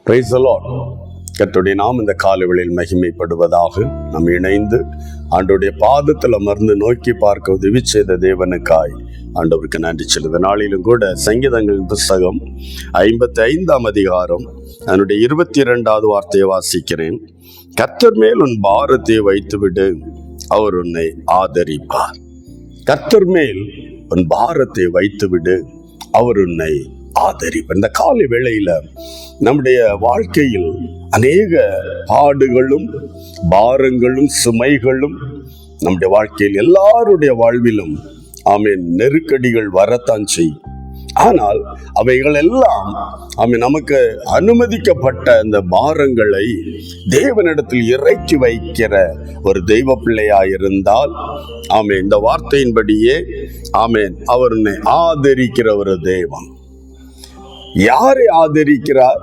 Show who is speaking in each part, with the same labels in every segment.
Speaker 1: Praise the Lord. கர்த்தருடைய நாம் இந்த காலவெளியில் மகிமைப்படுவதாக நாம் இணைந்து ஆண்டவருடைய பாதத்தில் அமர்ந்து நோக்கி பார்க்க உதவி செய்த தேவனுக்காய் ஆண்டவருக்கு நன்றி செலுத்த நாளிலும் கூட சங்கீதங்களின் புஸ்தகம் 55ஆம் அதிகாரம் அதனுடைய 22வது வார்த்தையை வாசிக்கிறேன். கர்த்தர் மேல் உன் பாரத்தை வைத்துவிடு, அவர் உன்னை ஆதரிப்பார். கர்த்தர் மேல் உன் பாரத்தை வைத்துவிடு, அவர் உன்னை ஆதரிப்பார். இந்த காலை வேளையில நம்முடைய வாழ்க்கையில் அநேக பாடுகளும் பாரங்களும் சுமைகளும் நம்முடைய வாழ்க்கையில் எல்லாருடைய வாழ்விலும் நெருக்கடிகள் வரத்தான் செய்யும். ஆனால் அவைகள் எல்லாம் நமக்கு அனுமதிக்கப்பட்ட அந்த பாரங்களை தேவனிடத்தில் இறக்கி வைக்கிற ஒரு தெய்வ பிள்ளையாயிருந்தால் இந்த வார்த்தையின்படியே அவர் உன்னை ஆதரிக்கிற ஒரு தெய்வம். யாரை ஆதரிக்கிறார்?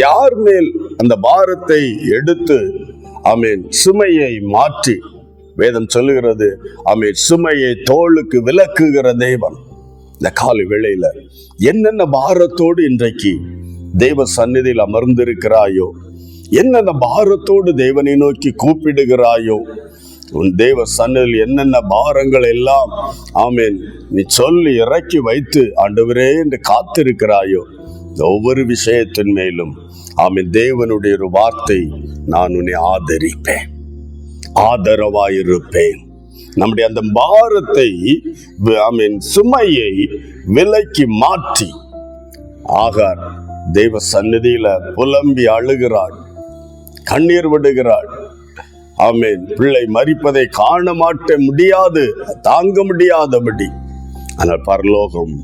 Speaker 1: யார் மேல் அந்த பாரத்தை எடுத்து சுமையை மாற்றி, வேதம் சொல்லுகிறது சுமையை தோளுக்கு விலக்குகிற தேவன். இந்த காலை வேளையில என்னென்ன பாரத்தோடு இன்றைக்கு தேவ சந்நிதியில் அமர்ந்திருக்கிறாயோ, என்னென்ன பாரத்தோடு தேவனை நோக்கி கூப்பிடுகிறாயோ, உன் தேவ சந்நிதியில் என்னென்ன பாரங்கள் எல்லாம் நீ சொல்லி இறக்கி வைத்து ஆண்டவரே என்று காத்திருக்கிறாயோ, ஒவ்வொரு விஷயத்தின் மேலும் தேவனுடைய ஒரு வார்த்தை, நான் உன்னை ஆதரிப்பேன், ஆதரவாயிருப்பேன். நம்முடைய அந்த பாரத்தை சுமையை விலக்கி மாற்றி ஆகார் தேவ சந்நிதியில புலம்பி அழுகிறாள், கண்ணீர் விடுகிறாள். பிள்ளை மரிப்பதை காண மாட்ட முடியாது, தாங்க முடியாதபடி. ஆனால் பரலோகம்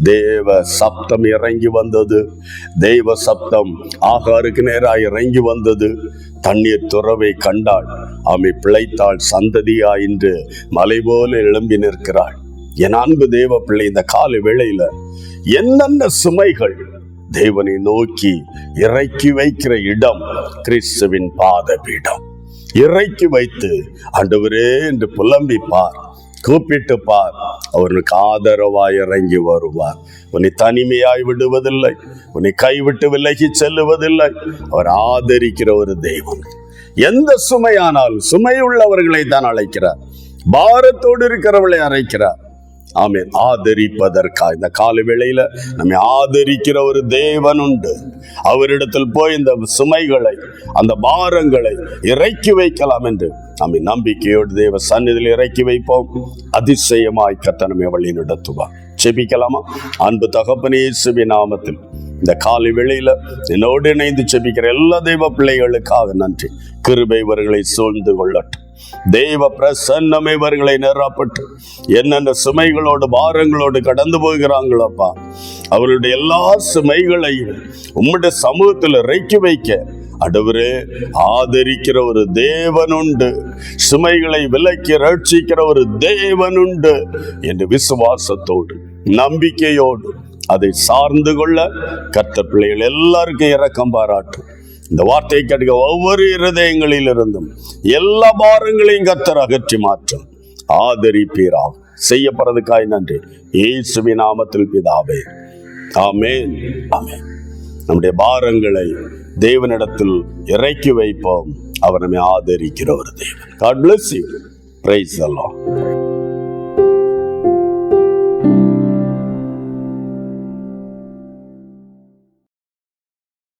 Speaker 1: தேவ சப்தம் இறங்கி வந்தது. தெய்வ சப்தம் ஆகாருக்கு நேராக இறங்கி வந்தது. தண்ணீர் துறவை கண்டாள், பிழைத்தாள், சந்ததியா என்று மலை போல எழும்பி நிற்கிறாள். என் அன்பு தேவ பிள்ளை, இந்த கால வேளையில என்னென்ன சுமைகள் தேவனை நோக்கி இறக்கி வைக்கிற இடம் கிறிஸ்துவின் பாதபீடம். இறக்கி வைத்து ஆண்டவரே என்று புலம்பி பார், கூப்பிட்டு பார், அவனுக்கு ஆதரவாய் இறங்கி வருவார். உன்னை தனிமையாய் விடுவதில்லை, உன்னை கைவிட்டு விலகி செல்லுவதில்லை. அவர் ஆதரிக்கிற ஒரு தெய்வம். எந்த சுமையானாலும் சுமையுள்ளவர்களை தான் அழைக்கிறார், பாரத்தோடு இருக்கிறவர்களை அழைக்கிறார். ஆதரிப்பதற்காக இந்த கால வேளையில நம்மை ஆதரிக்கிற ஒரு தேவன் உண்டு. அவரிடத்தில் போய் இந்த சுமைகளை, அந்த பாரங்களை இறக்கி வைக்கலாம் என்று நம்பிக்கையோடு தேவ சந்நிதியில் இறக்கி வைப்போம். அதிசயமாய் கர்த்தர் நம்மை வழி நடத்துவார். செபிக்கலாமா? அன்பு தகப்பனே, இயேசுவின் நாமத்தில் இந்த காலை வேளையில என்னோடு இணைந்து செபிக்கிற எல்லா தெய்வ பிள்ளைகளுக்காக நன்றி. கிருபை இவர்களை சூழ்ந்து கொள்ளட்டும். தெய்வ பிரசன்னம் இவர்களை நிரப்பட்டு என்னென்ன சுமைகளோடு பாரங்களோடு கடந்து போகிறாங்களப்பா, அவருடைய எல்லா சுமைகளையும் உம்முடைய சமூகத்தில் இறக்கி வைக்க ஆண்டவரே ஆதரிக்கிற ஒரு தேவன் உண்டு, சுமைகளை விலக்கி ரட்சிக்கிற ஒரு தேவன் உண்டு என்று விசுவாசத்தோடு நம்பிக்கையோடு அதை சார்ந்து கொள்ள கர்த்தர் பிள்ளைகள் எல்லாருக்கும் இரக்கம் பாராட்டும். இந்த வார்த்தையை கேட்க ஒவ்வொரு இருதயங்களில் இருந்தும் எல்லா பாரங்களையும் கர்த்தர் அகற்றி மாற்றும். ஆதரிப்பீராக செய்யப்படுறதுக்காய் நன்றி. இயேசுவின் நாமத்தில் பிதாவே, ஆமென், ஆமென். நம்முடைய பாரங்களை தேவனிடத்தில் இறக்கி வைப்போம். அவர் நம்மை ஆதரிக்கிற ஒரு தேவன். God bless you. Praise the Lord.